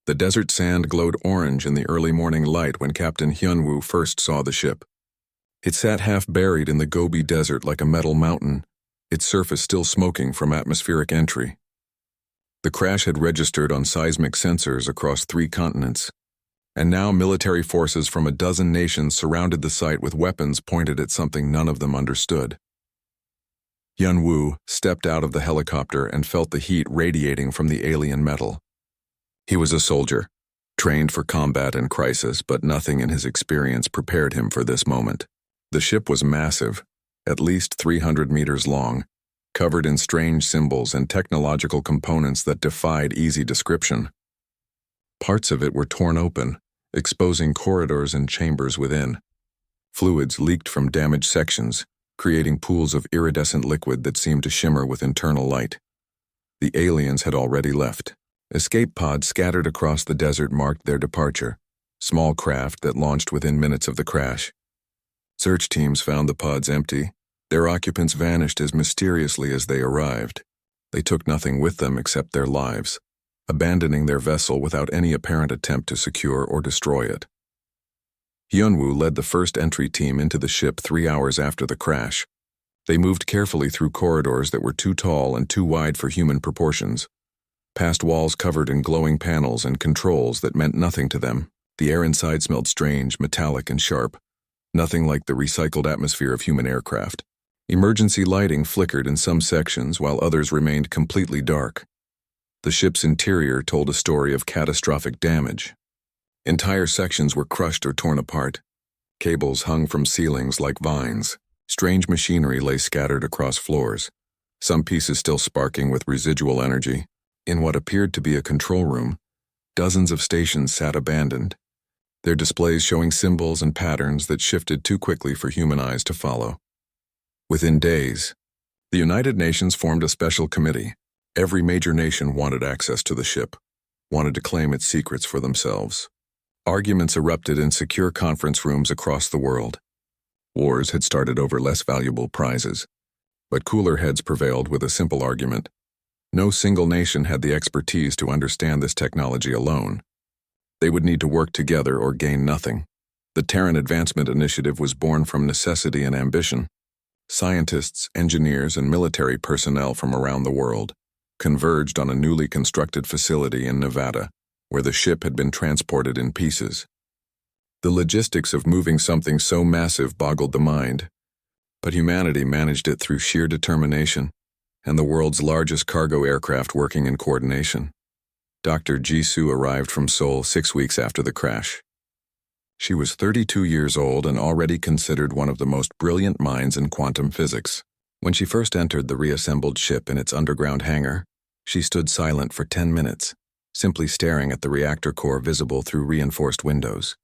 The desert sand glowed orange in the early morning light when Captain Hyunwoo first saw the ship. It sat half buried in the Gobi Desert like a metal mountain, its surface still smoking from atmospheric entry. The crash had registered on seismic sensors across 3 continents, and now military forces from a dozen nations surrounded the site with weapons pointed at something none of them understood. Hyunwoo stepped out of the helicopter and felt the heat radiating from the alien metal. He was a soldier, trained for combat and crisis, but nothing in his experience prepared him for this moment. The ship was massive, at least 300 meters long, covered in strange symbols and technological components that defied easy description. Parts of it were torn open, exposing corridors and chambers within. Fluids leaked from damaged sections, creating pools of iridescent liquid that seemed to shimmer with internal light. The aliens had already left. Escape pods scattered across the desert marked their departure, small craft that launched within minutes of the crash. Search teams found the pods empty. Their occupants vanished as mysteriously as they arrived. They took nothing with them except their lives, abandoning their vessel without any apparent attempt to secure or destroy it. Hyunwoo led the first entry team into the ship 3 hours after the crash. They moved carefully through corridors that were too tall and too wide for human proportions, past walls covered in glowing panels and controls that meant nothing to them. The air inside smelled strange, metallic, and sharp, nothing like the recycled atmosphere of human aircraft. Emergency lighting flickered in some sections while others remained completely dark. The ship's interior told a story of catastrophic damage. Entire sections were crushed or torn apart. Cables hung from ceilings like vines. Strange machinery lay scattered across floors, some pieces still sparking with residual energy. In what appeared to be a control room, dozens of stations sat abandoned, their displays showing symbols and patterns that shifted too quickly for human eyes to follow. Within days, the United Nations formed a special committee. Every major nation wanted access to the ship, wanted to claim its secrets for themselves. Arguments erupted in secure conference rooms across the world. Wars had started over less valuable prizes, but cooler heads prevailed with a simple argument. No single nation had the expertise to understand this technology alone. They would need to work together or gain nothing. The Terran Advancement Initiative was born from necessity and ambition. Scientists, engineers, and military personnel from around the world converged on a newly constructed facility in Nevada, where the ship had been transported in pieces. The logistics of moving something so massive boggled the mind, but humanity managed it through sheer determination and the world's largest cargo aircraft working in coordination. Dr. Jisoo arrived from Seoul 6 weeks after the crash. She was 32 years old and already considered one of the most brilliant minds in quantum physics. When she first entered the reassembled ship in its underground hangar, she stood silent for 10 minutes, simply staring at the reactor core visible through reinforced windows.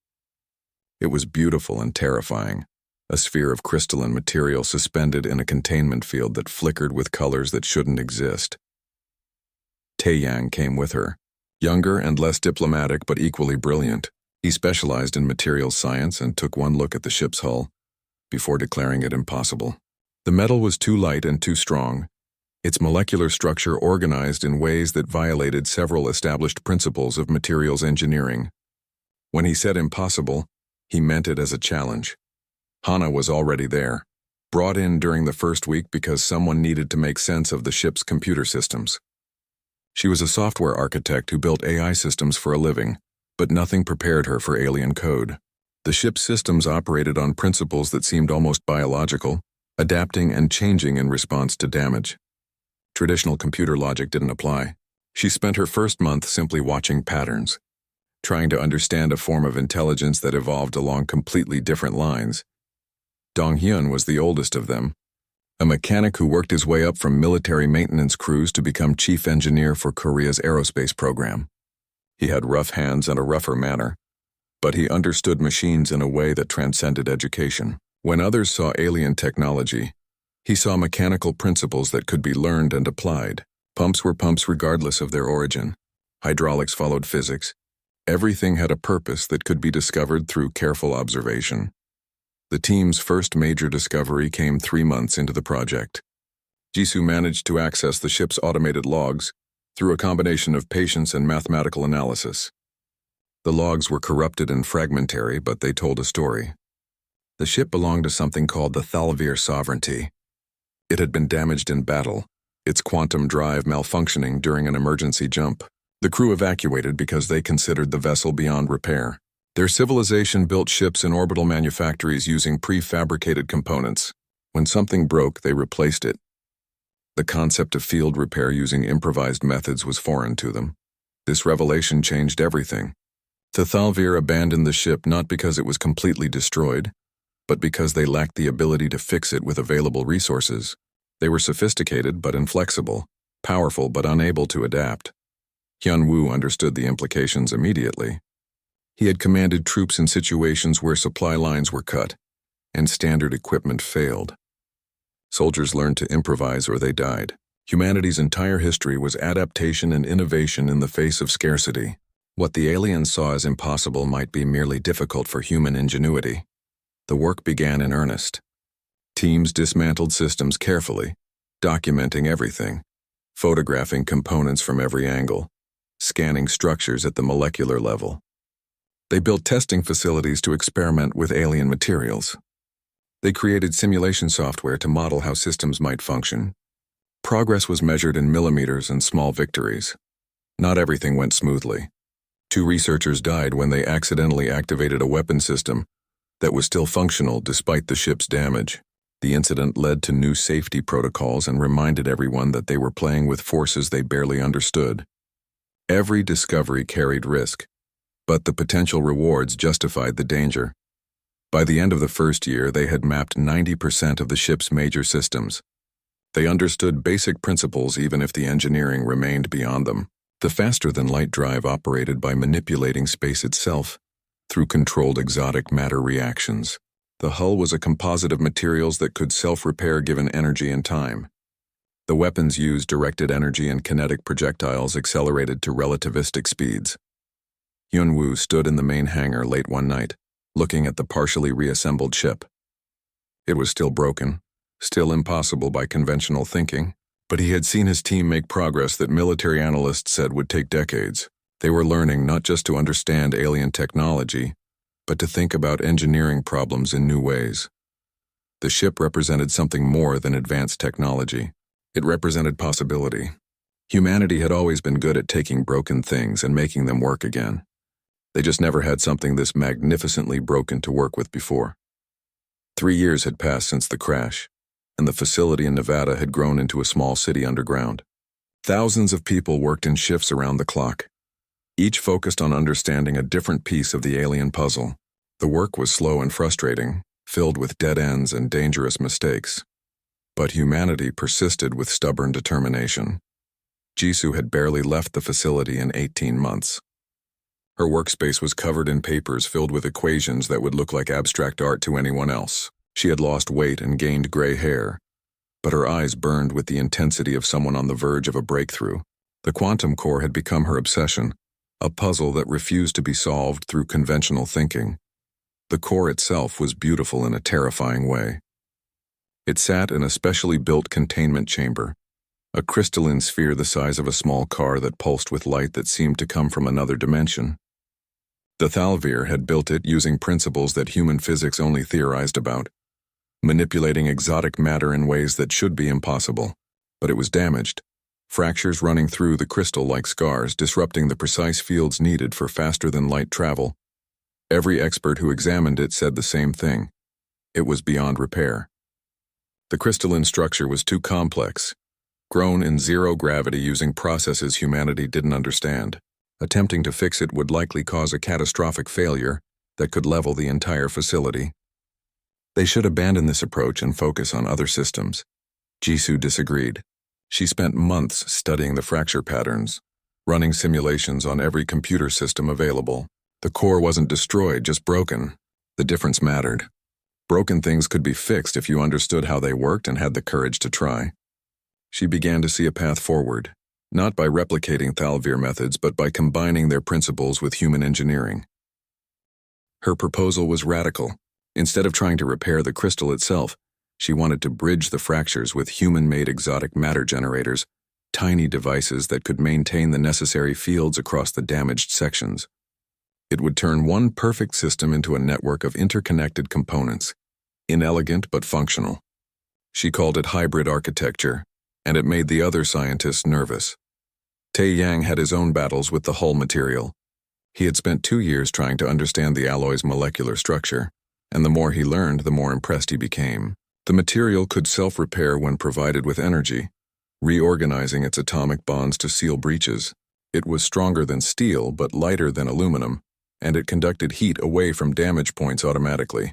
It was beautiful and terrifying, a sphere of crystalline material suspended in a containment field that flickered with colors that shouldn't exist. Taeyang came with her, younger and less diplomatic but equally brilliant. He specialized in materials science and took one look at the ship's hull before declaring it impossible. The metal was too light and too strong, its molecular structure organized in ways that violated several established principles of materials engineering. When he said impossible, he meant it as a challenge. Hana was already there, brought in during the first week because someone needed to make sense of the ship's computer systems. She was a software architect who built AI systems for a living, but nothing prepared her for alien code. The ship's systems operated on principles that seemed almost biological, adapting and changing in response to damage. Traditional computer logic didn't apply. She spent her first month simply watching patterns, trying to understand a form of intelligence that evolved along completely different lines. Dong-hyun was the oldest of them, a mechanic who worked his way up from military maintenance crews to become chief engineer for Korea's aerospace program. He had rough hands and a rougher manner, but he understood machines in a way that transcended education. When others saw alien technology, he saw mechanical principles that could be learned and applied. Pumps were pumps regardless of their origin. Hydraulics followed physics. Everything had a purpose that could be discovered through careful observation. The team's first major discovery came 3 months into the project. Jisoo managed to access the ship's automated logs through a combination of patience and mathematical analysis. The logs were corrupted and fragmentary, but they told a story. The ship belonged to something called the Thalvir Sovereignty. It had been damaged in battle, its quantum drive malfunctioning during an emergency jump. The crew evacuated because they considered the vessel beyond repair. Their civilization built ships in orbital manufactories using prefabricated components. When something broke, they replaced it. The concept of field repair using improvised methods was foreign to them. This revelation changed everything. The Thalvir abandoned the ship not because it was completely destroyed, but because they lacked the ability to fix it with available resources. They were sophisticated but inflexible, powerful but unable to adapt. Hyun-woo understood the implications immediately. He had commanded troops in situations where supply lines were cut and standard equipment failed. Soldiers learned to improvise or they died. Humanity's entire history was adaptation and innovation in the face of scarcity. What the aliens saw as impossible might be merely difficult for human ingenuity. The work began in earnest. Teams dismantled systems carefully, documenting everything, photographing components from every angle, scanning structures at the molecular level. They built testing facilities to experiment with alien materials. They created simulation software to model how systems might function. Progress was measured in millimeters and small victories. Not everything went smoothly. 2 researchers died when they accidentally activated a weapon system that was still functional despite the ship's damage. The incident led to new safety protocols and reminded everyone that they were playing with forces they barely understood. Every discovery carried risk, but the potential rewards justified the danger. By the end of the first year, they had mapped 90% of the ship's major systems. They understood basic principles even if the engineering remained beyond them. The faster-than-light drive operated by manipulating space itself through controlled exotic matter reactions. The hull was a composite of materials that could self-repair given energy and time. The weapons used directed energy and kinetic projectiles accelerated to relativistic speeds. Hyun-woo stood in the main hangar late one night, looking at the partially reassembled ship. It was still broken, still impossible by conventional thinking, but he had seen his team make progress that military analysts said would take decades. They were learning not just to understand alien technology, but to think about engineering problems in new ways. The ship represented something more than advanced technology. It represented possibility. Humanity had always been good at taking broken things and making them work again. They just never had something this magnificently broken to work with before. 3 years had passed since the crash, and the facility in Nevada had grown into a small city underground. Thousands of people worked in shifts around the clock, each focused on understanding a different piece of the alien puzzle. The work was slow and frustrating, filled with dead ends and dangerous mistakes. But humanity persisted with stubborn determination. Jisoo had barely left the facility in 18 months. Her workspace was covered in papers filled with equations that would look like abstract art to anyone else. She had lost weight and gained gray hair, but her eyes burned with the intensity of someone on the verge of a breakthrough. The quantum core had become her obsession, a puzzle that refused to be solved through conventional thinking. The core itself was beautiful in a terrifying way. It sat in a specially built containment chamber, a crystalline sphere the size of a small car that pulsed with light that seemed to come from another dimension. The Thalvir had built it using principles that human physics only theorized about, manipulating exotic matter in ways that should be impossible. But it was damaged, fractures running through the crystal like scars, disrupting the precise fields needed for faster-than-light travel. Every expert who examined it said the same thing. It was beyond repair. The crystalline structure was too complex, grown in zero gravity using processes humanity didn't understand. Attempting to fix it would likely cause a catastrophic failure that could level the entire facility. They should abandon this approach and focus on other systems. Jisoo disagreed. She spent months studying the fracture patterns, running simulations on every computer system available. The core wasn't destroyed, just broken. The difference mattered. Broken things could be fixed if you understood how they worked and had the courage to try. She began to see a path forward, not by replicating Thalvir methods, but by combining their principles with human engineering. Her proposal was radical. Instead of trying to repair the crystal itself, she wanted to bridge the fractures with human-made exotic matter generators, tiny devices that could maintain the necessary fields across the damaged sections. It would turn one perfect system into a network of interconnected components, inelegant but functional. She called it hybrid architecture, and it made the other scientists nervous. Tae-Yang had his own battles with the hull material. He had spent 2 years trying to understand the alloy's molecular structure, and the more he learned, the more impressed he became. The material could self-repair when provided with energy, reorganizing its atomic bonds to seal breaches. It was stronger than steel but lighter than aluminum, and it conducted heat away from damage points automatically.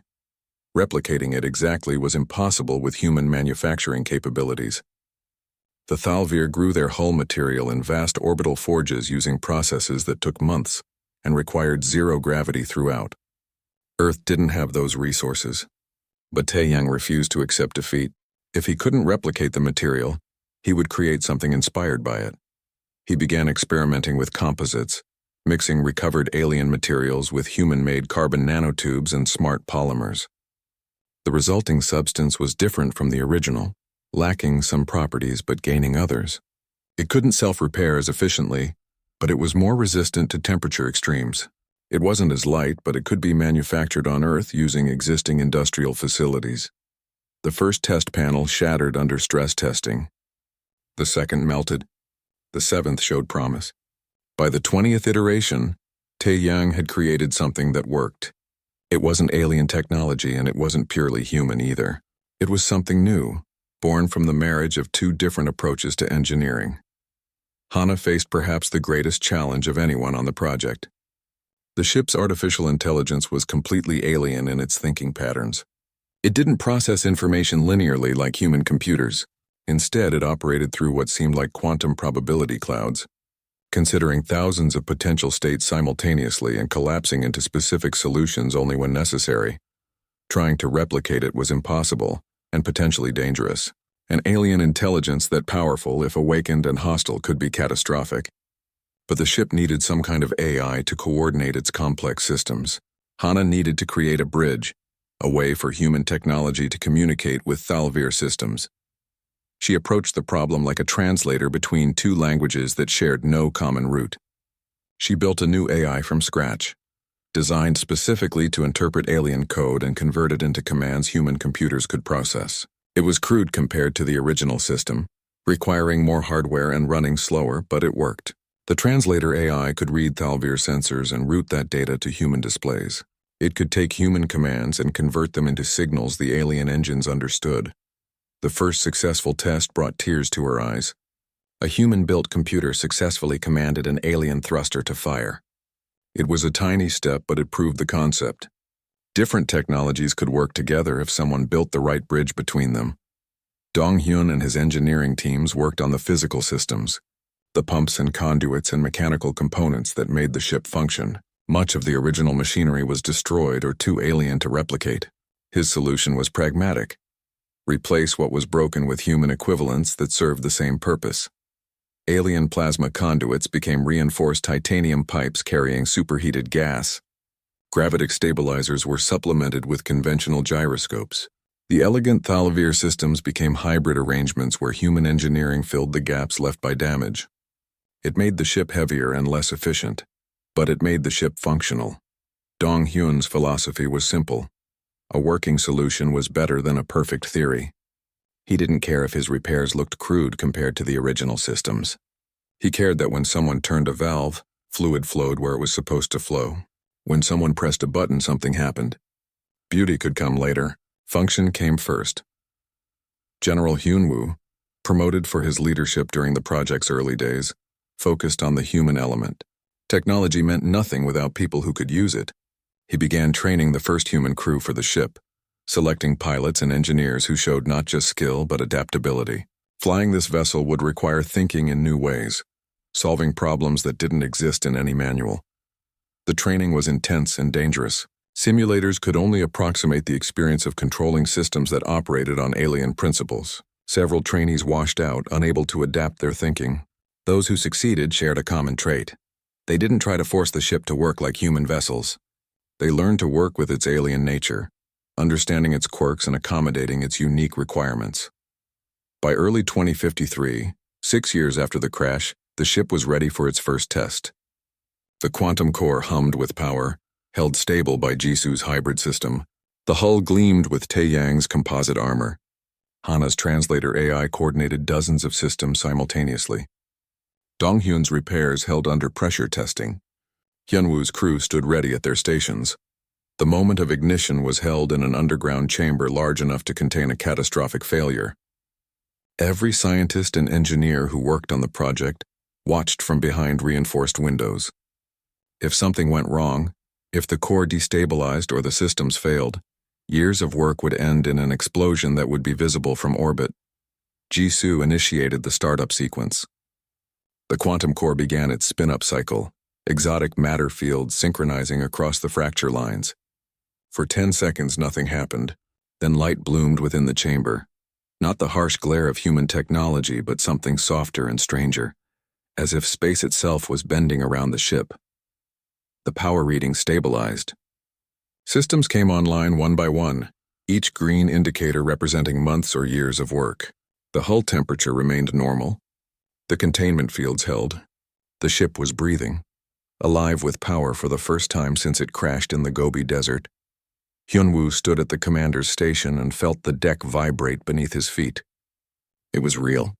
Replicating it exactly was impossible with human manufacturing capabilities. The Thalvir grew their hull material in vast orbital forges using processes that took months and required zero gravity throughout. Earth didn't have those resources. But Tae-Yang refused to accept defeat. If he couldn't replicate the material, he would create something inspired by it. He began experimenting with composites, mixing recovered alien materials with human-made carbon nanotubes and smart polymers. The resulting substance was different from the original, lacking some properties but gaining others. It couldn't self-repair as efficiently, but it was more resistant to temperature extremes. It wasn't as light, but it could be manufactured on Earth using existing industrial facilities. The first test panel shattered under stress testing. The second melted. The seventh showed promise. By the 20th iteration, Tae-Yang had created something that worked. It wasn't alien technology, and it wasn't purely human either. It was something new, born from the marriage of two different approaches to engineering. Hana faced perhaps the greatest challenge of anyone on the project. The ship's artificial intelligence was completely alien in its thinking patterns. It didn't process information linearly like human computers. Instead, it operated through what seemed like quantum probability clouds, considering thousands of potential states simultaneously and collapsing into specific solutions only when necessary. Trying to replicate it was impossible and potentially dangerous. An alien intelligence that powerful, if awakened and hostile, could be catastrophic. But the ship needed some kind of AI to coordinate its complex systems. Hana needed to create a bridge, a way for human technology to communicate with Thalvir systems. She approached the problem like a translator between two languages that shared no common root. She built a new AI from scratch, designed specifically to interpret alien code and convert it into commands human computers could process. It was crude compared to the original system, requiring more hardware and running slower, but it worked. The translator AI could read Thalvir sensors and route that data to human displays. It could take human commands and convert them into signals the alien engines understood. The first successful test brought tears to her eyes. A human-built computer successfully commanded an alien thruster to fire. It was a tiny step, but it proved the concept. Different technologies could work together if someone built the right bridge between them. Dong-hyun and his engineering teams worked on the physical systems, the pumps and conduits and mechanical components that made the ship function. Much of the original machinery was destroyed or too alien to replicate. His solution was pragmatic. Replace what was broken with human equivalents that served the same purpose. Alien plasma conduits became reinforced titanium pipes carrying superheated gas. Gravitic stabilizers were supplemented with conventional gyroscopes. The elegant Thalvir systems became hybrid arrangements where human engineering filled the gaps left by damage. It made the ship heavier and less efficient, but it made the ship functional. Dong-hyun's philosophy was simple. A working solution was better than a perfect theory. He didn't care if his repairs looked crude compared to the original systems. He cared that when someone turned a valve, fluid flowed where it was supposed to flow. When someone pressed a button, something happened. Beauty could come later. Function came first. General Hyunwoo, promoted for his leadership during the project's early days, focused on the human element. Technology meant nothing without people who could use it. He began training the first human crew for the ship, selecting pilots and engineers who showed not just skill but adaptability. Flying this vessel would require thinking in new ways, solving problems that didn't exist in any manual. The training was intense and dangerous. Simulators could only approximate the experience of controlling systems that operated on alien principles. Several trainees washed out, unable to adapt their thinking. Those who succeeded shared a common trait. They didn't try to force the ship to work like human vessels. They learned to work with its alien nature, understanding its quirks and accommodating its unique requirements. By early 2053, 6 years after the crash, the ship was ready for its first test. The quantum core hummed with power, held stable by Jisoo's hybrid system. The hull gleamed with Taeyang's composite armor. Hana's translator AI coordinated dozens of systems simultaneously. Donghyun's repairs held under pressure testing. Hyunwoo's crew stood ready at their stations. The moment of ignition was held in an underground chamber large enough to contain a catastrophic failure. Every scientist and engineer who worked on the project watched from behind reinforced windows. If something went wrong, if the core destabilized or the systems failed, years of work would end in an explosion that would be visible from orbit. Jisoo initiated the startup sequence. The quantum core began its spin-up cycle, exotic matter fields synchronizing across the fracture lines. For 10 seconds nothing happened, then light bloomed within the chamber. Not the harsh glare of human technology, but something softer and stranger, as if space itself was bending around the ship. The power reading stabilized. Systems came online one by one, each green indicator representing months or years of work. The hull temperature remained normal. The containment fields held. The ship was breathing, alive with power for the first time since it crashed in the Gobi Desert. Hyunwoo stood at the commander's station and felt the deck vibrate beneath his feet. It was real.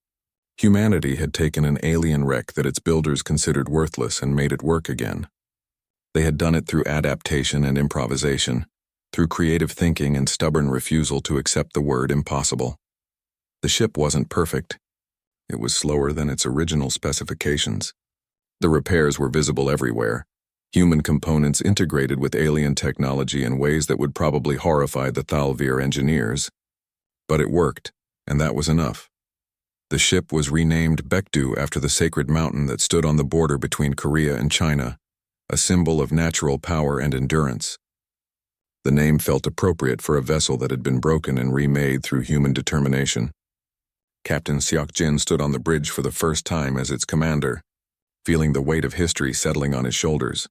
Humanity had taken an alien wreck that its builders considered worthless and made it work again. They had done it through adaptation and improvisation, through creative thinking and stubborn refusal to accept the word impossible. The ship wasn't perfect. It was slower than its original specifications. The repairs were visible everywhere. Human components integrated with alien technology in ways that would probably horrify the Thalvir engineers. But it worked, and that was enough. The ship was renamed Baekdu after the sacred mountain that stood on the border between Korea and China, a symbol of natural power and endurance. The name felt appropriate for a vessel that had been broken and remade through human determination. Captain Seok-jin stood on the bridge for the first time as its commander, feeling the weight of history settling on his shoulders.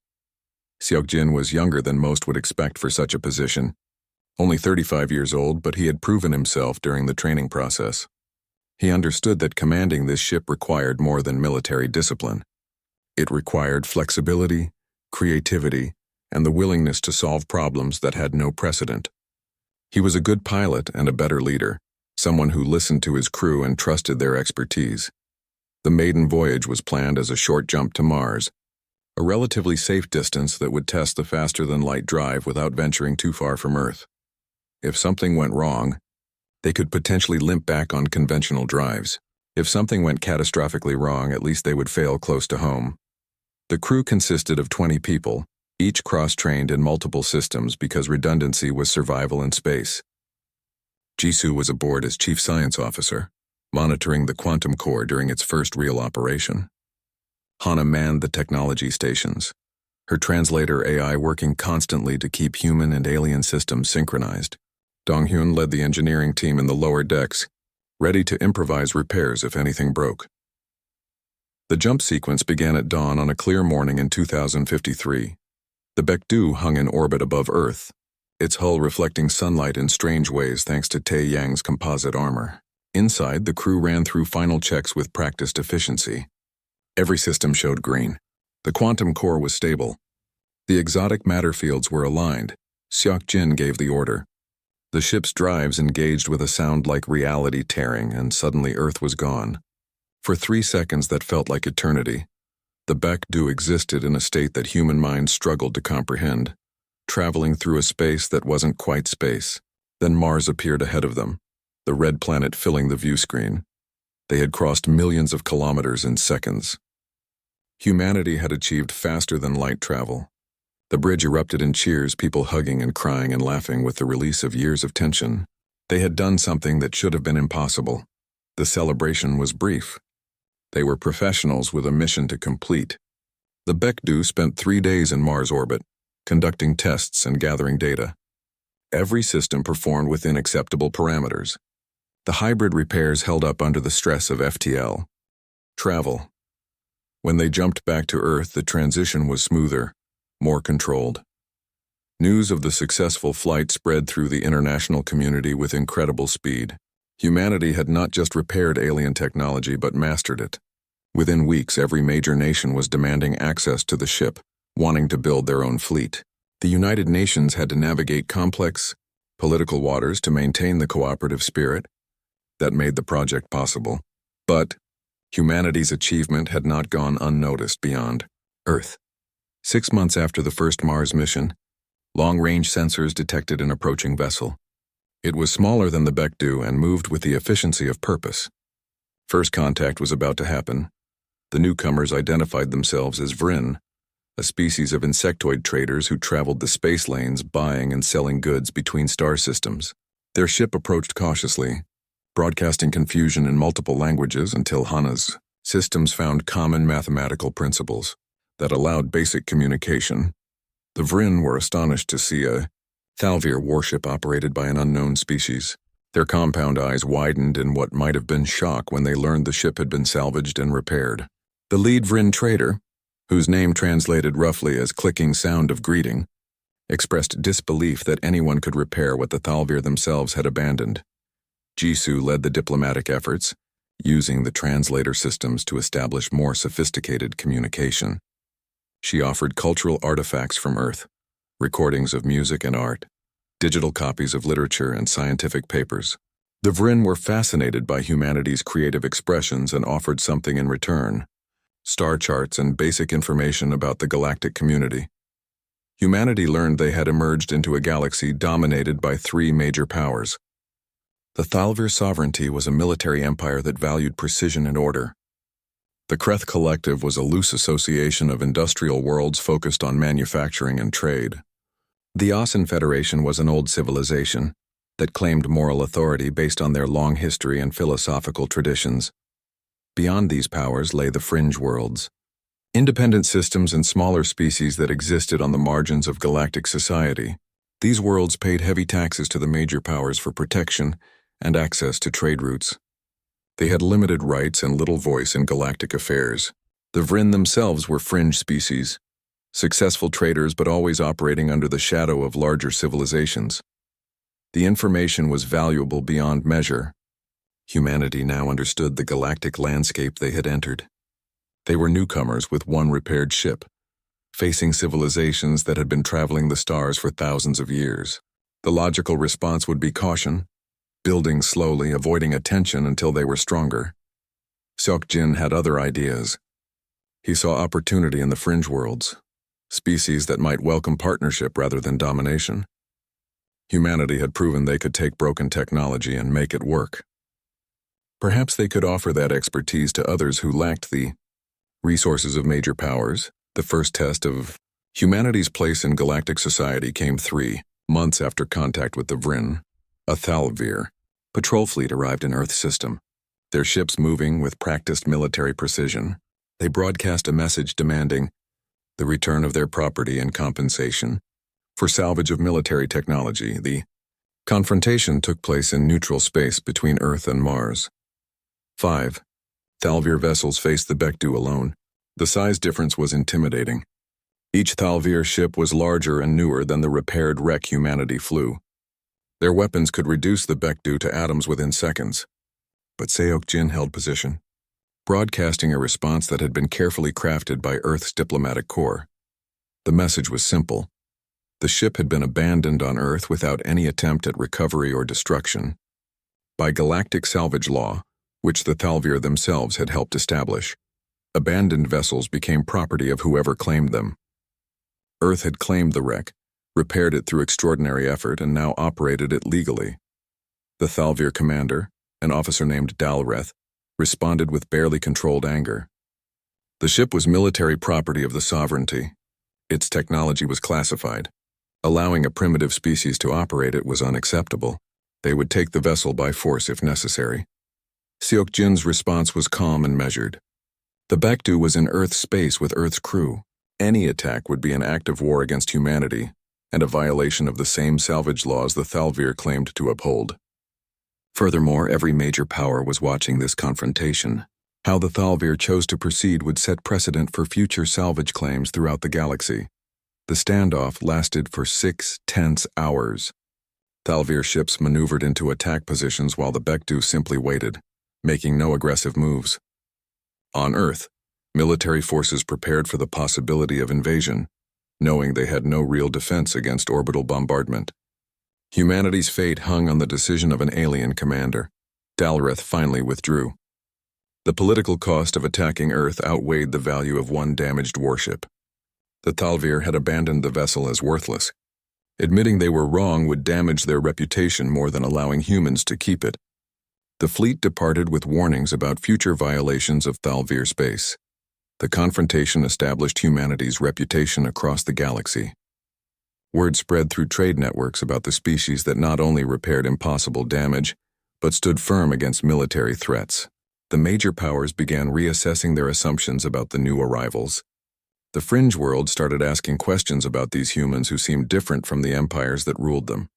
Seok-jin was younger than most would expect for such a position. Only 35 years old, but he had proven himself during the training process. He understood that commanding this ship required more than military discipline. It required flexibility, creativity, and the willingness to solve problems that had no precedent. He was a good pilot and a better leader, someone who listened to his crew and trusted their expertise. The maiden voyage was planned as a short jump to Mars, a relatively safe distance that would test the faster-than-light drive without venturing too far from Earth. If something went wrong, they could potentially limp back on conventional drives. If something went catastrophically wrong, at least they would fail close to home. The crew consisted of 20 people, each cross-trained in multiple systems because redundancy was survival in space. Jisoo was aboard as Chief Science Officer, monitoring the quantum core during its first real operation. Hana manned the technology stations, her translator AI working constantly to keep human and alien systems synchronized. Donghyun led the engineering team in the lower decks, ready to improvise repairs if anything broke. The jump sequence began at dawn on a clear morning in 2053. The Baekdu hung in orbit above Earth, its hull reflecting sunlight in strange ways thanks to Taeyang's composite armor. Inside, the crew ran through final checks with practiced efficiency. Every system showed green. The quantum core was stable. The exotic matter fields were aligned. Seok-jin gave the order. The ship's drives engaged with a sound like reality tearing, and suddenly Earth was gone. For 3 seconds that felt like eternity. The Baekdu existed in a state that human minds struggled to comprehend, traveling through a space that wasn't quite space. Then Mars appeared ahead of them, the red planet filling the view screen. They had crossed millions of kilometers in seconds. Humanity had achieved faster-than-light travel. The bridge erupted in cheers, people hugging and crying and laughing with the release of years of tension. They had done something that should have been impossible. The celebration was brief. They were professionals with a mission to complete. The Baekdu spent 3 days in Mars orbit, conducting tests and gathering data. Every system performed within acceptable parameters. The hybrid repairs held up under the stress of FTL. Travel. When they jumped back to Earth, the transition was smoother, more controlled. News of the successful flight spread through the international community with incredible speed. Humanity had not just repaired alien technology but mastered it. Within weeks, every major nation was demanding access to the ship, wanting to build their own fleet. The United Nations had to navigate complex political waters to maintain the cooperative spirit that made the project possible. But humanity's achievement had not gone unnoticed beyond Earth. 6 months after the first Mars mission, long-range sensors detected an approaching vessel. It was smaller than the Bekdu and moved with the efficiency of purpose. First contact was about to happen. The newcomers identified themselves as Vryn, a species of insectoid traders who traveled the space lanes buying and selling goods between star systems. Their ship approached cautiously, broadcasting confusion in multiple languages until Hana's systems found common mathematical principles that allowed basic communication. The Vryn were astonished to see a Thalvir warship operated by an unknown species. Their compound eyes widened in what might have been shock when they learned the ship had been salvaged and repaired. The lead Vryn trader, whose name translated roughly as clicking sound of greeting, expressed disbelief that anyone could repair what the Thalvir themselves had abandoned. Jisoo led the diplomatic efforts, using the translator systems to establish more sophisticated communication. She offered cultural artifacts from Earth, recordings of music and art, digital copies of literature and scientific papers. The Vryn were fascinated by humanity's creative expressions and offered something in return: star charts and basic information about the galactic community. Humanity learned they had emerged into a galaxy dominated by 3 major powers. The Thalvir sovereignty was a military empire that valued precision and order. The Kreth Collective was a loose association of industrial worlds focused on manufacturing and trade. The Asen Federation was an old civilization that claimed moral authority based on their long history and philosophical traditions. Beyond these powers lay the fringe worlds, independent systems and smaller species that existed on the margins of galactic society. These worlds paid heavy taxes to the major powers for protection and access to trade routes. They had limited rights and little voice in galactic affairs. The Vryn themselves were fringe species, successful traders but always operating under the shadow of larger civilizations. The information was valuable beyond measure. Humanity now understood the galactic landscape they had entered. They were newcomers with one repaired ship, facing civilizations that had been traveling the stars for thousands of years. The logical response would be caution, building slowly, avoiding attention until they were stronger. Seokjin had other ideas. He saw opportunity in the fringe worlds, species that might welcome partnership rather than domination. Humanity had proven they could take broken technology and make it work. Perhaps they could offer that expertise to others who lacked the resources of major powers. The first test of humanity's place in galactic society came 3 months after contact with the Vryn. A Thalvir patrol fleet arrived in Earth system, their ships moving with practiced military precision. They broadcast a message demanding the return of their property and compensation for salvage of military technology. The confrontation took place in neutral space between Earth and Mars. 5 Thalvir vessels faced the Bekdu alone. The size difference was intimidating. Each Thalvir ship was larger and newer than the repaired wreck humanity flew. Their weapons could reduce the Bekdu to atoms within seconds. But Seokjin held position, broadcasting a response that had been carefully crafted by Earth's diplomatic corps. The message was simple. The ship had been abandoned on Earth without any attempt at recovery or destruction. By galactic salvage law, which the Thalvir themselves had helped establish, abandoned vessels became property of whoever claimed them. Earth had claimed the wreck, repaired it through extraordinary effort, and now operated it legally. The Thalvir commander, an officer named Dalreth, responded with barely controlled anger. The ship was military property of the sovereignty. Its technology was classified. Allowing a primitive species to operate it was unacceptable. They would take the vessel by force if necessary. Seokjin's response was calm and measured. The Bekdu was in Earth space with Earth's crew. Any attack would be an act of war against humanity, and a violation of the same salvage laws the Thalvir claimed to uphold. Furthermore, every major power was watching this confrontation. How the Thalvir chose to proceed would set precedent for future salvage claims throughout the galaxy. The standoff lasted for 6 tense hours. Thalvir ships maneuvered into attack positions while the Bekdu simply waited, making no aggressive moves. On Earth, military forces prepared for the possibility of invasion. knowing they had no real defense against orbital bombardment. Humanity's fate hung on the decision of an alien commander. Dalrith finally withdrew. The political cost of attacking Earth outweighed the value of one damaged warship. The Thalvir had abandoned the vessel as worthless. Admitting they were wrong would damage their reputation more than allowing humans to keep it. The fleet departed with warnings about future violations of Thalvir space. The confrontation established humanity's reputation across the galaxy. Word spread through trade networks about the species that not only repaired impossible damage, but stood firm against military threats. The major powers began reassessing their assumptions about the new arrivals. The fringe world started asking questions about these humans who seemed different from the empires that ruled them.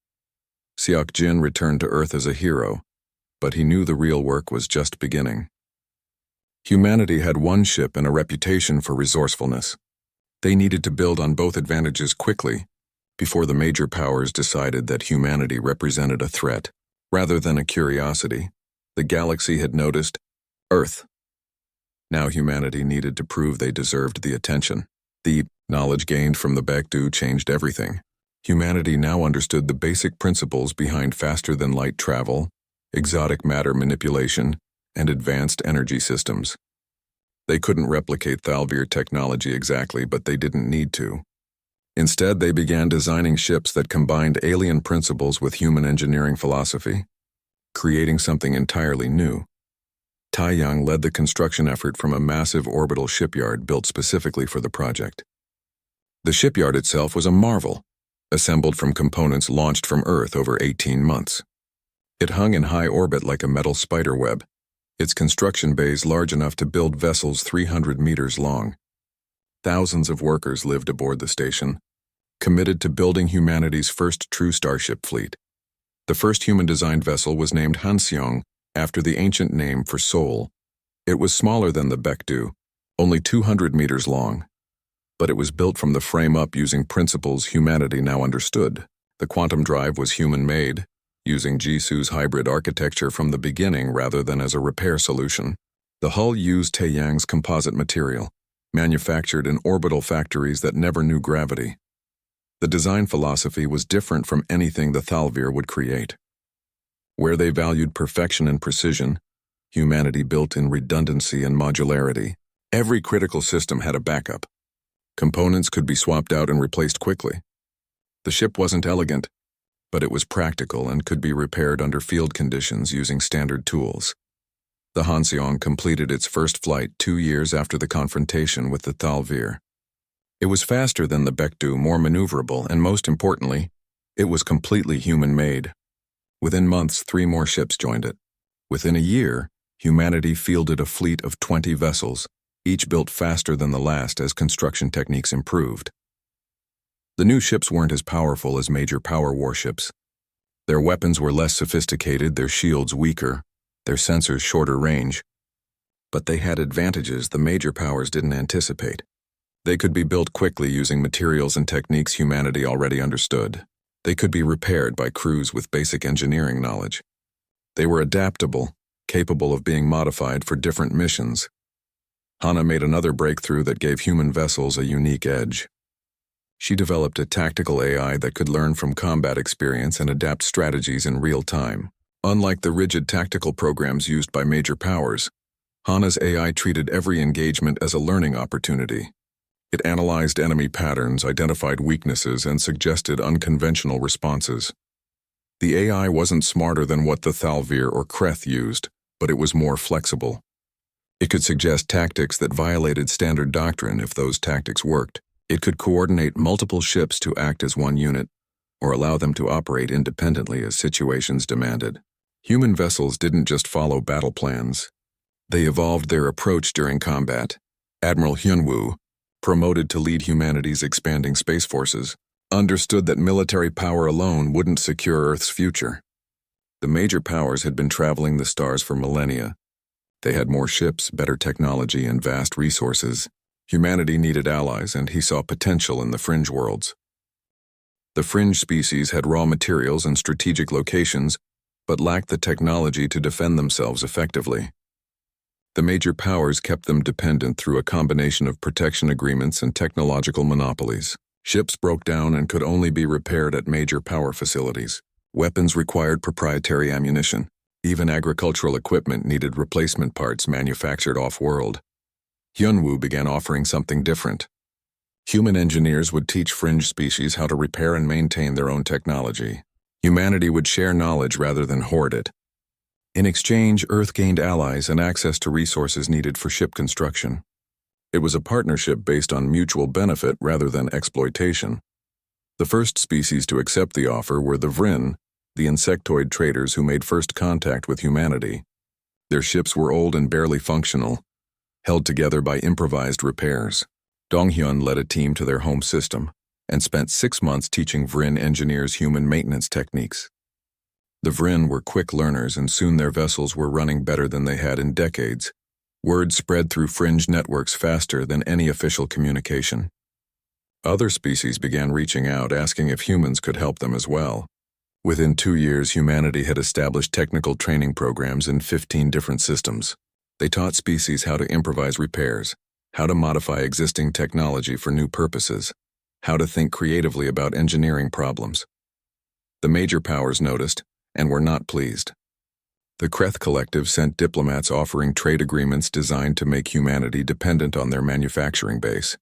Siak Jin returned to Earth as a hero, but he knew the real work was just beginning. Humanity had one ship and a reputation for resourcefulness. They needed to build on both advantages quickly before the major powers decided that humanity represented a threat rather than a curiosity. The galaxy had noticed Earth. Now humanity needed to prove they deserved the attention. The knowledge gained from the Baekdu changed everything. Humanity now understood the basic principles behind faster-than-light travel, exotic matter manipulation, and advanced energy systems. They couldn't replicate Thalvir technology exactly, but they didn't need to. Instead, they began designing ships that combined alien principles with human engineering philosophy, creating something entirely new. Taiyang led the construction effort from a massive orbital shipyard built specifically for the project. The shipyard itself was a marvel, assembled from components launched from Earth over 18 months. It hung in high orbit like a metal spiderweb, its construction bays large enough to build vessels 300 meters long. Thousands of workers lived aboard the station, committed to building humanity's first true starship fleet. The first human-designed vessel was named Hanseong, after the ancient name for soul. It was smaller than the Baekdu, only 200 meters long. But it was built from the frame up using principles humanity now understood. The quantum drive was human-made, using Jisu's hybrid architecture from the beginning rather than as a repair solution. The hull used Taiyang's composite material, manufactured in orbital factories that never knew gravity. The design philosophy was different from anything the Thalvir would create. Where they valued perfection and precision, humanity built in redundancy and modularity. Every critical system had a backup. Components could be swapped out and replaced quickly. The ship wasn't elegant, but it was practical and could be repaired under field conditions using standard tools. The Hanseong completed its first flight 2 years after the confrontation with the Thalvir. It was faster than the Baekdu, more maneuverable, and most importantly, it was completely human-made. Within months, 3 more ships joined it. Within a year, humanity fielded a fleet of 20 vessels, each built faster than the last as construction techniques improved. The new ships weren't as powerful as major power warships. Their weapons were less sophisticated, their shields weaker, their sensors shorter range. But they had advantages the major powers didn't anticipate. They could be built quickly using materials and techniques humanity already understood. They could be repaired by crews with basic engineering knowledge. They were adaptable, capable of being modified for different missions. Hana made another breakthrough that gave human vessels a unique edge. She developed a tactical AI that could learn from combat experience and adapt strategies in real time. Unlike the rigid tactical programs used by major powers, Hana's AI treated every engagement as a learning opportunity. It analyzed enemy patterns, identified weaknesses, and suggested unconventional responses. The AI wasn't smarter than what the Thalvir or Kreth used, but it was more flexible. It could suggest tactics that violated standard doctrine if those tactics worked. It could coordinate multiple ships to act as one unit, or allow them to operate independently as situations demanded. Human vessels didn't just follow battle plans. They evolved their approach during combat. Admiral Hyunwoo, promoted to lead humanity's expanding space forces, understood that military power alone wouldn't secure Earth's future. The major powers had been traveling the stars for millennia. They had more ships, better technology, and vast resources. Humanity needed allies, and he saw potential in the fringe worlds. The fringe species had raw materials and strategic locations, but lacked the technology to defend themselves effectively. The major powers kept them dependent through a combination of protection agreements and technological monopolies. Ships broke down and could only be repaired at major power facilities. Weapons required proprietary ammunition. Even agricultural equipment needed replacement parts manufactured off-world. Hyunwoo began offering something different. Human engineers would teach fringe species how to repair and maintain their own technology. Humanity would share knowledge rather than hoard it. In exchange, Earth gained allies and access to resources needed for ship construction. It was a partnership based on mutual benefit rather than exploitation. The first species to accept the offer were the Vryn, the insectoid traders who made first contact with humanity. Their ships were old and barely functional, held together by improvised repairs. Donghyun led a team to their home system and spent 6 months teaching Vryn engineers human maintenance techniques. The Vryn were quick learners and soon their vessels were running better than they had in decades. Word spread through fringe networks faster than any official communication. Other species began reaching out, asking if humans could help them as well. Within 2 years, humanity had established technical training programs in 15 different systems. They taught species how to improvise repairs, how to modify existing technology for new purposes, how to think creatively about engineering problems. The major powers noticed and were not pleased. The Kreth Collective sent diplomats offering trade agreements designed to make humanity dependent on their manufacturing base.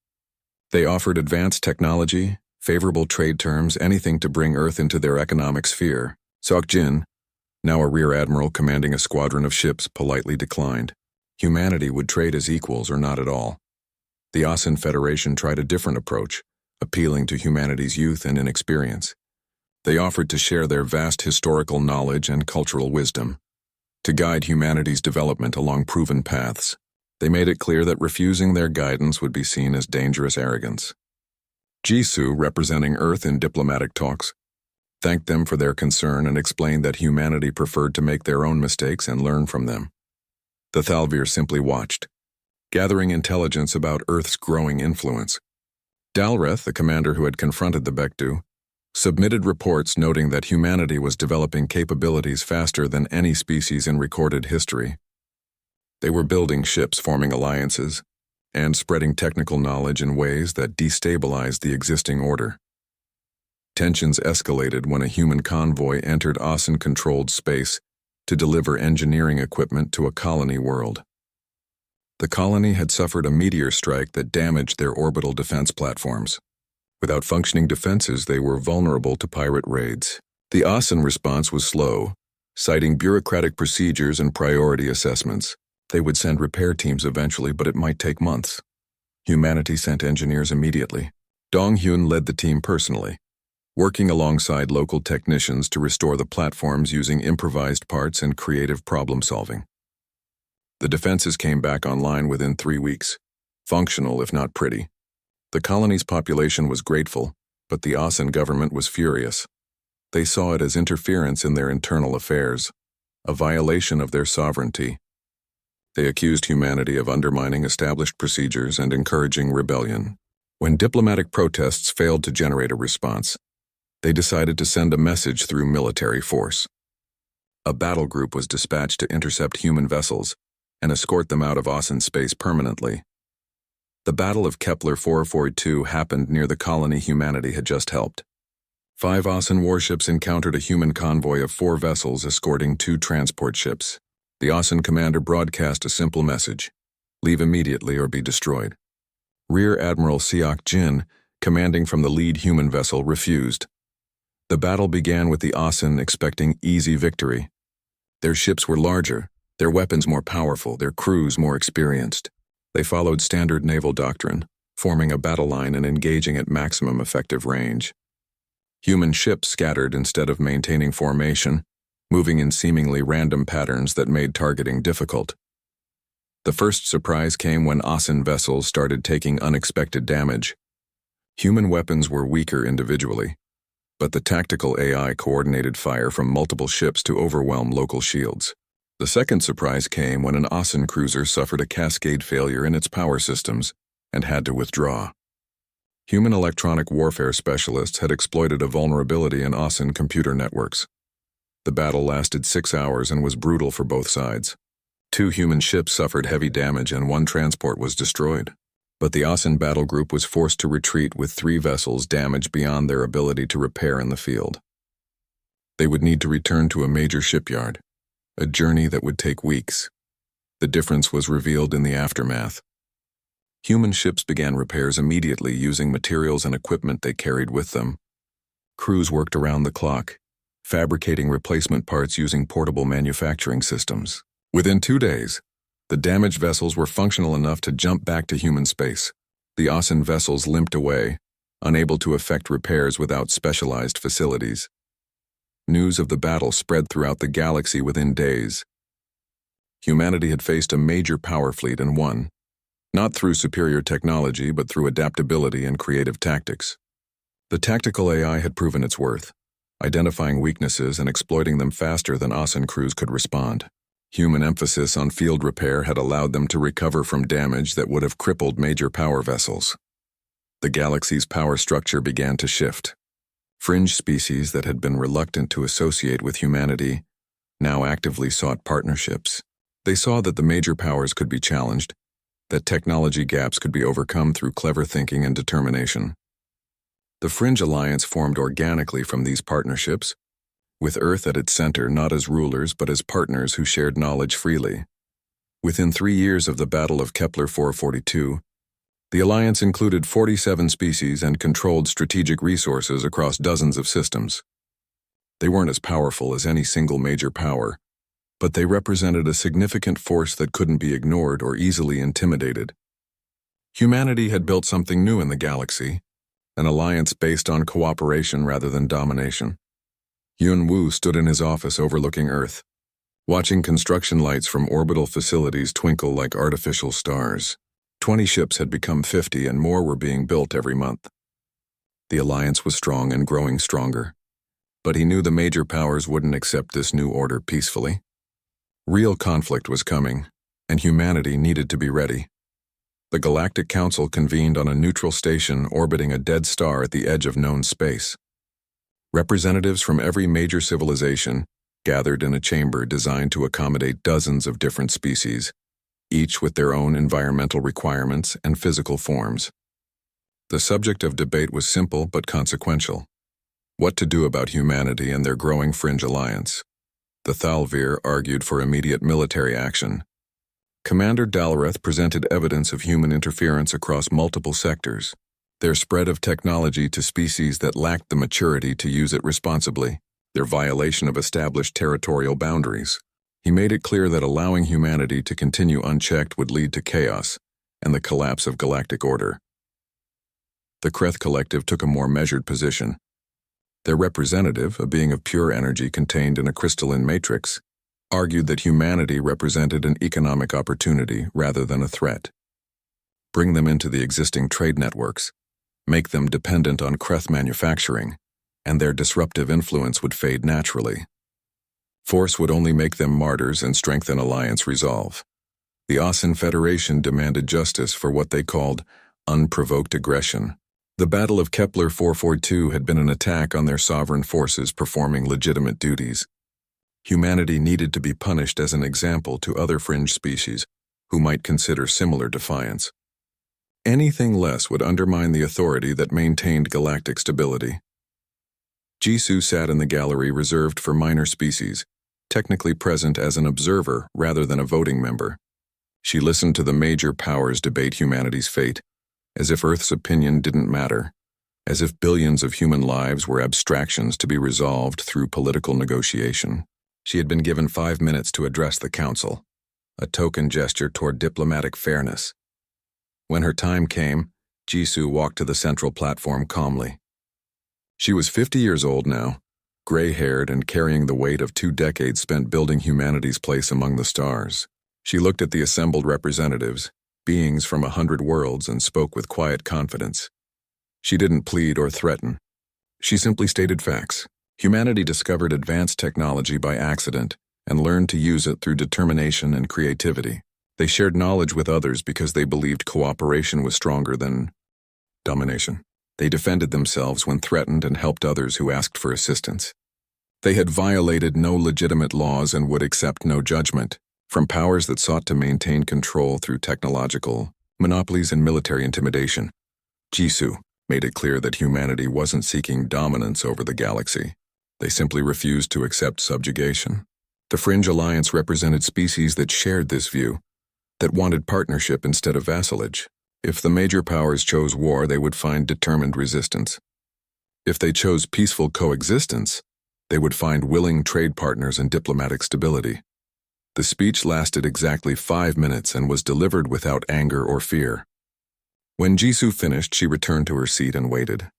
They offered advanced technology, favorable trade terms, anything to bring Earth into their economic sphere. Seok-jin, now a rear admiral commanding a squadron of ships, politely declined. Humanity would trade as equals or not at all. The Asen Federation tried a different approach, appealing to humanity's youth and inexperience. They offered to share their vast historical knowledge and cultural wisdom, to guide humanity's development along proven paths. They made it clear that refusing their guidance would be seen as dangerous arrogance. Jisoo, representing Earth in diplomatic talks, thanked them for their concern and explained that humanity preferred to make their own mistakes and learn from them. The Thalvir simply watched, gathering intelligence about Earth's growing influence. Dalreth, the commander who had confronted the Baekdu, submitted reports noting that humanity was developing capabilities faster than any species in recorded history. They were building ships, forming alliances, and spreading technical knowledge in ways that destabilized the existing order. Tensions escalated when a human convoy entered Asen-controlled space to deliver engineering equipment to a colony world. The colony had suffered a meteor strike that damaged their orbital defense platforms. Without functioning defenses, they were vulnerable to pirate raids. The Asen response was slow, citing bureaucratic procedures and priority assessments. They would send repair teams eventually, but it might take months. Humanity sent engineers immediately. Donghyun led the team personally, working alongside local technicians to restore the platforms using improvised parts and creative problem-solving. The defenses came back online within 3 weeks, functional if not pretty. The colony's population was grateful, but the Asen government was furious. They saw it as interference in their internal affairs, a violation of their sovereignty. They accused humanity of undermining established procedures and encouraging rebellion. When diplomatic protests failed to generate a response, they decided to send a message through military force. A battle group was dispatched to intercept human vessels and escort them out of Asen space permanently. The Battle of Kepler 442 happened near the colony humanity had just helped. 5 Asen warships encountered a human convoy of 4 vessels escorting 2 transport ships. The Asen commander broadcast a simple message: leave immediately or be destroyed. Rear Admiral Seok-jin, commanding from the lead human vessel, refused. The battle began with the Asen expecting easy victory. Their ships were larger, their weapons more powerful, their crews more experienced. They followed standard naval doctrine, forming a battle line and engaging at maximum effective range. Human ships scattered instead of maintaining formation, moving in seemingly random patterns that made targeting difficult. The first surprise came when Asen vessels started taking unexpected damage. Human weapons were weaker individually, but the tactical AI coordinated fire from multiple ships to overwhelm local shields. The second surprise came when an Asen cruiser suffered a cascade failure in its power systems and had to withdraw. Human electronic warfare specialists had exploited a vulnerability in Asen computer networks. The battle lasted 6 hours and was brutal for both sides. 2 human ships suffered heavy damage and 1 transport was destroyed. But the Asen battle group was forced to retreat with 3 vessels damaged beyond their ability to repair in the field. They would need to return to a major shipyard, a journey that would take weeks. The difference was revealed in the aftermath. Human ships began repairs immediately using materials and equipment they carried with them. Crews worked around the clock, fabricating replacement parts using portable manufacturing systems. Within 2 days, the damaged vessels were functional enough to jump back to human space. The Asen vessels limped away, unable to effect repairs without specialized facilities. News of the battle spread throughout the galaxy within days. Humanity had faced a major power fleet and won, not through superior technology but through adaptability and creative tactics. The tactical AI had proven its worth, identifying weaknesses and exploiting them faster than Asen crews could respond. Human emphasis on field repair had allowed them to recover from damage that would have crippled major power vessels. The galaxy's power structure began to shift. Fringe species that had been reluctant to associate with humanity now actively sought partnerships. They saw that the major powers could be challenged, that technology gaps could be overcome through clever thinking and determination. The Fringe Alliance formed organically from these partnerships, with Earth at its center not as rulers but as partners who shared knowledge freely. Within 3 years of the Battle of Kepler 442, the Alliance included 47 species and controlled strategic resources across dozens of systems. They weren't as powerful as any single major power, but they represented a significant force that couldn't be ignored or easily intimidated. Humanity had built something new in the galaxy, an alliance based on cooperation rather than domination. Yun-Woo stood in his office overlooking Earth, watching construction lights from orbital facilities twinkle like artificial stars. 20 ships had become 50 and more were being built every month. The alliance was strong and growing stronger, but he knew the major powers wouldn't accept this new order peacefully. Real conflict was coming, and humanity needed to be ready. The Galactic Council convened on a neutral station orbiting a dead star at the edge of known space. Representatives from every major civilization gathered in a chamber designed to accommodate dozens of different species, each with their own environmental requirements and physical forms. The subject of debate was simple but consequential: what to do about humanity and their growing fringe alliance. The Thalvir argued for immediate military action. Commander Dalreth presented evidence of human interference across multiple sectors, their spread of technology to species that lacked the maturity to use it responsibly, their violation of established territorial boundaries. He made it clear that allowing humanity to continue unchecked would lead to chaos and the collapse of galactic order. The Kreth Collective took a more measured position. Their representative, a being of pure energy contained in a crystalline matrix, argued that humanity represented an economic opportunity rather than a threat. Bring them into the existing trade networks, make them dependent on Kreth manufacturing, and their disruptive influence would fade naturally. Force would only make them martyrs and strengthen alliance resolve. The Asen Federation demanded justice for what they called unprovoked aggression. The Battle of Kepler 442 had been an attack on their sovereign forces performing legitimate duties. Humanity needed to be punished as an example to other fringe species who might consider similar defiance. Anything less would undermine the authority that maintained galactic stability. Jisoo sat in the gallery reserved for minor species, technically present as an observer rather than a voting member. She listened to the major powers debate humanity's fate, as if Earth's opinion didn't matter, as if billions of human lives were abstractions to be resolved through political negotiation. She had been given 5 minutes to address the council, a token gesture toward diplomatic fairness. When her time came, Jisoo walked to the central platform calmly. She was 50 years old now, gray-haired and carrying the weight of 2 decades spent building humanity's place among the stars. She looked at the assembled representatives, beings from 100 worlds, and spoke with quiet confidence. She didn't plead or threaten. She simply stated facts. Humanity discovered advanced technology by accident and learned to use it through determination and creativity. They shared knowledge with others because they believed cooperation was stronger than domination. They defended themselves when threatened and helped others who asked for assistance. They had violated no legitimate laws and would accept no judgment, from powers that sought to maintain control through technological monopolies and military intimidation. Jisoo made it clear that humanity wasn't seeking dominance over the galaxy. They simply refused to accept subjugation. The Fringe Alliance represented species that shared this view, that wanted partnership instead of vassalage. If the major powers chose war, they would find determined resistance. If they chose peaceful coexistence, they would find willing trade partners and diplomatic stability. The speech lasted exactly 5 minutes and was delivered without anger or fear. When Jisoo finished, she returned to her seat and waited.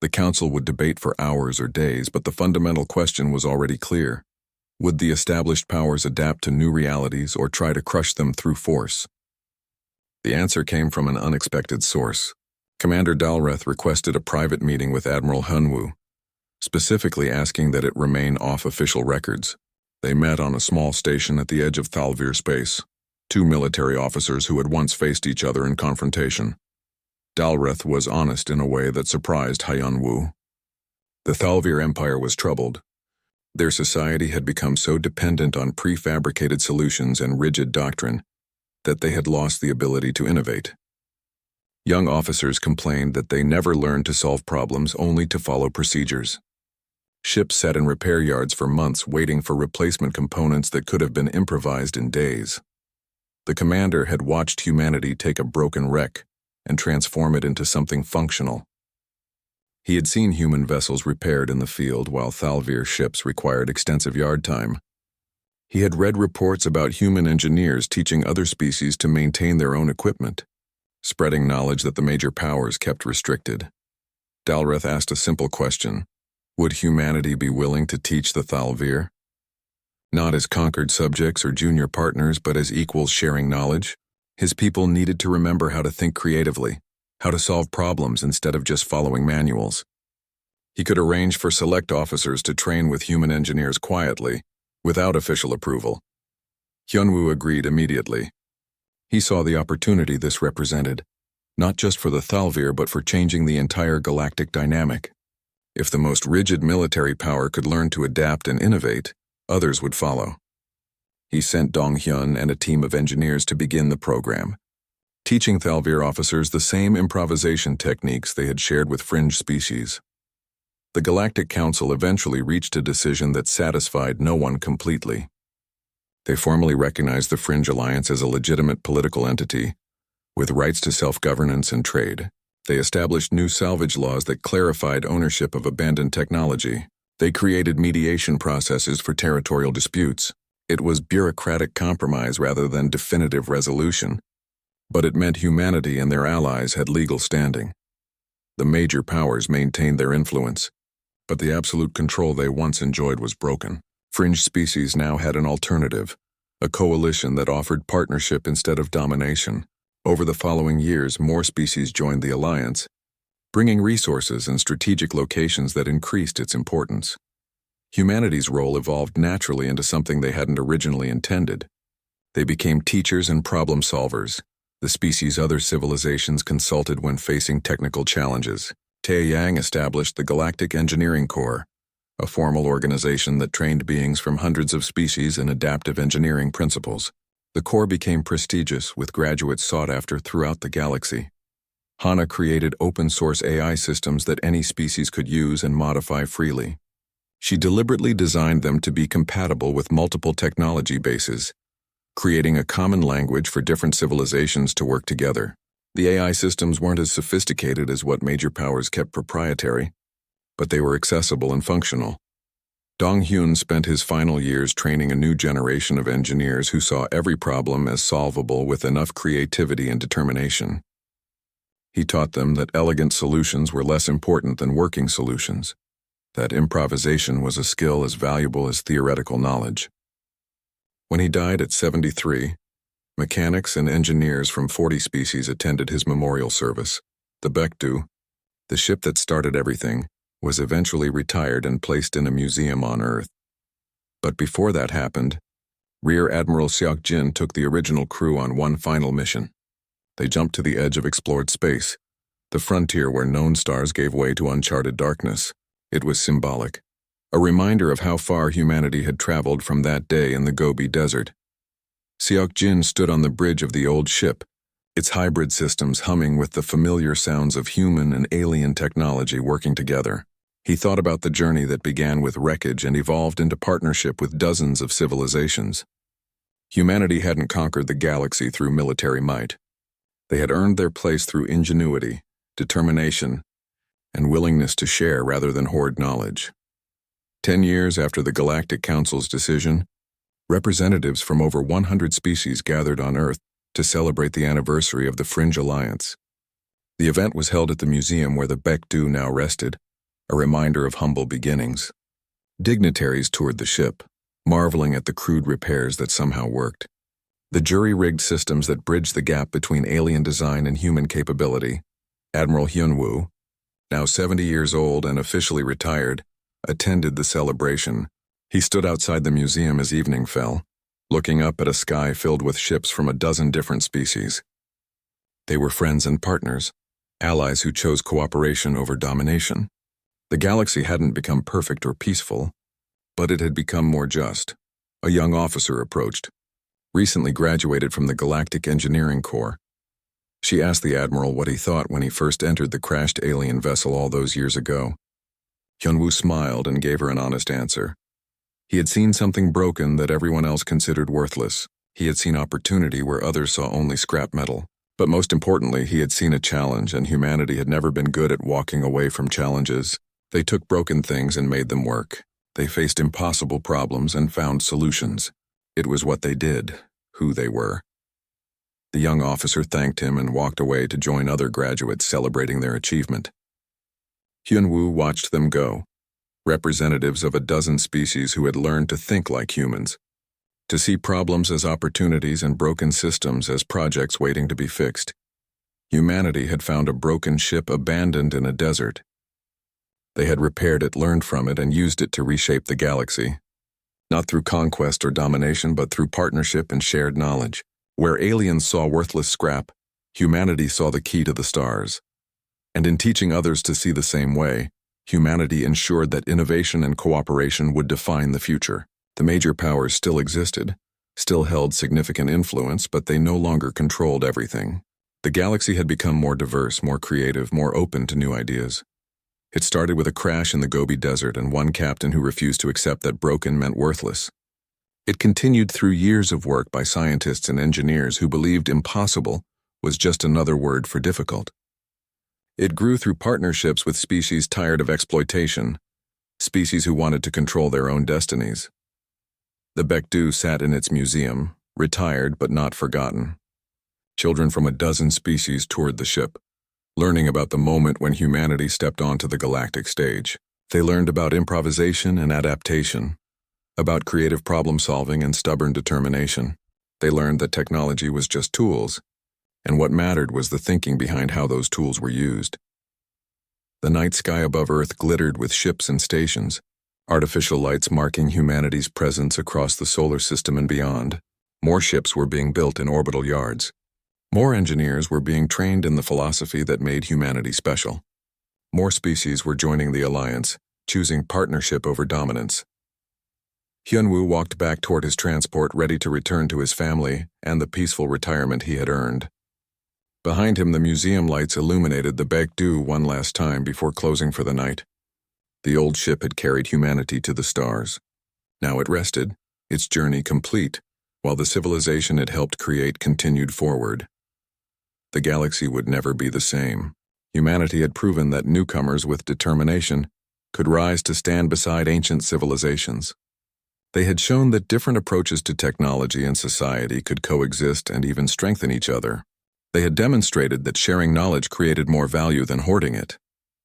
The council would debate for hours or days, but the fundamental question was already clear. Would the established powers adapt to new realities or try to crush them through force? The answer came from an unexpected source. Commander Dalreth requested a private meeting with Admiral Hyunwoo, specifically asking that it remain off official records. They met on a small station at the edge of Thalvir space, two military officers who had once faced each other in confrontation. Dalreth was honest in a way that surprised Hyunwoo. The Thalvir Empire was troubled. Their society had become so dependent on prefabricated solutions and rigid doctrine that they had lost the ability to innovate. Young officers complained that they never learned to solve problems, only to follow procedures. Ships sat in repair yards for months waiting for replacement components that could have been improvised in days. The commander had watched humanity take a broken wreck and transform it into something functional. He had seen human vessels repaired in the field while Thalvir ships required extensive yard time. He had read reports about human engineers teaching other species to maintain their own equipment, spreading knowledge that the major powers kept restricted. Dalreth asked a simple question: would humanity be willing to teach the Thalvir? Not as conquered subjects or junior partners, but as equals sharing knowledge. His people needed to remember how to think creatively, how to solve problems instead of just following manuals. He could arrange for select officers to train with human engineers quietly, without official approval. Hyunwoo agreed immediately. He saw the opportunity this represented, not just for the Thalvir but for changing the entire galactic dynamic. If the most rigid military power could learn to adapt and innovate, others would follow. He sent Dong-hyun and a team of engineers to begin the program, teaching Thalvir officers the same improvisation techniques they had shared with fringe species. The Galactic Council eventually reached a decision that satisfied no one completely. They formally recognized the Fringe Alliance as a legitimate political entity, with rights to self-governance and trade. They established new salvage laws that clarified ownership of abandoned technology. They created mediation processes for territorial disputes. It was bureaucratic compromise rather than definitive resolution, but it meant humanity and their allies had legal standing. The major powers maintained their influence, but the absolute control they once enjoyed was broken. Fringe species now had an alternative, a coalition that offered partnership instead of domination. Over the following years, more species joined the alliance, bringing resources and strategic locations that increased its importance. Humanity's role evolved naturally into something they hadn't originally intended. They became teachers and problem solvers, the species other civilizations consulted when facing technical challenges. Taeyang established the Galactic Engineering Corps, a formal organization that trained beings from hundreds of species in adaptive engineering principles. The Corps became prestigious, with graduates sought after throughout the galaxy. Hana created open-source AI systems that any species could use and modify freely. She deliberately designed them to be compatible with multiple technology bases, creating a common language for different civilizations to work together. The AI systems weren't as sophisticated as what major powers kept proprietary, but they were accessible and functional. Dong-hyun spent his final years training a new generation of engineers who saw every problem as solvable with enough creativity and determination. He taught them that elegant solutions were less important than working solutions, that improvisation was a skill as valuable as theoretical knowledge. When he died at 73, mechanics and engineers from 40 species attended his memorial service. The Baekdu, the ship that started everything, was eventually retired and placed in a museum on Earth. But before that happened, Rear Admiral Seok-jin took the original crew on one final mission. They jumped to the edge of explored space, the frontier where known stars gave way to uncharted darkness. It was symbolic, a reminder of how far humanity had traveled from that day in the Gobi Desert. Seok-jin stood on the bridge of the old ship, its hybrid systems humming with the familiar sounds of human and alien technology working together. He thought about the journey that began with wreckage and evolved into partnership with dozens of civilizations. Humanity hadn't conquered the galaxy through military might. They had earned their place through ingenuity, determination, and willingness to share rather than hoard knowledge. 10 years after the Galactic Council's decision, representatives from over 100 species gathered on Earth to celebrate the anniversary of the Fringe Alliance. The event was held at the museum where the Becdu now rested, a reminder of humble beginnings. Dignitaries toured the ship, marveling at the crude repairs that somehow worked. The jury-rigged systems that bridged the gap between alien design and human capability. Admiral Hyunwoo, now 70 years old and officially retired, attended the celebration. He stood outside the museum as evening fell, looking up at a sky filled with ships from a dozen different species. They were friends and partners, allies who chose cooperation over domination. The galaxy hadn't become perfect or peaceful, but it had become more just. A young officer approached, recently graduated from the Galactic Engineering Corps. She asked the Admiral what he thought when he first entered the crashed alien vessel all those years ago. Hyunwoo smiled and gave her an honest answer. He had seen something broken that everyone else considered worthless. He had seen opportunity where others saw only scrap metal. But most importantly, he had seen a challenge, and humanity had never been good at walking away from challenges. They took broken things and made them work. They faced impossible problems and found solutions. It was what they did, who they were. The young officer thanked him and walked away to join other graduates celebrating their achievement. Hyunwoo watched them go, representatives of a dozen species who had learned to think like humans, to see problems as opportunities and broken systems as projects waiting to be fixed. Humanity had found a broken ship abandoned in a desert. They had repaired it, learned from it, and used it to reshape the galaxy. Not through conquest or domination, but through partnership and shared knowledge. Where aliens saw worthless scrap, humanity saw the key to the stars. And in teaching others to see the same way, humanity ensured that innovation and cooperation would define the future. The major powers still existed, still held significant influence, but they no longer controlled everything. The galaxy had become more diverse, more creative, more open to new ideas. It started with a crash in the Gobi Desert and one captain who refused to accept that broken meant worthless. It continued through years of work by scientists and engineers who believed impossible was just another word for difficult. It grew through partnerships with species tired of exploitation, species who wanted to control their own destinies. The Becdu sat in its museum, retired but not forgotten. Children from a dozen species toured the ship, learning about the moment when humanity stepped onto the galactic stage. They learned about improvisation and adaptation, about creative problem-solving and stubborn determination. They learned that technology was just tools, and what mattered was the thinking behind how those tools were used. The night sky above Earth glittered with ships and stations, artificial lights marking humanity's presence across the solar system and beyond. More ships were being built in orbital yards. More engineers were being trained in the philosophy that made humanity special. More species were joining the alliance, choosing partnership over dominance. Hyunwoo walked back toward his transport, ready to return to his family and the peaceful retirement he had earned. Behind him, the museum lights illuminated the Becdu one last time before closing for the night. The old ship had carried humanity to the stars. Now it rested, its journey complete, while the civilization it helped create continued forward. The galaxy would never be the same. Humanity had proven that newcomers with determination could rise to stand beside ancient civilizations. They had shown that different approaches to technology and society could coexist and even strengthen each other. They had demonstrated that sharing knowledge created more value than hoarding it.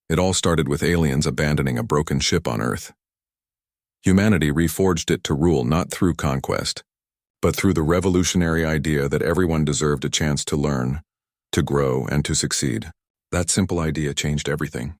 It all started with aliens abandoning a broken ship on Earth. Humanity reforged it to rule not through conquest, but through the revolutionary idea that everyone deserved a chance to learn, to grow, and to succeed. That simple idea changed everything.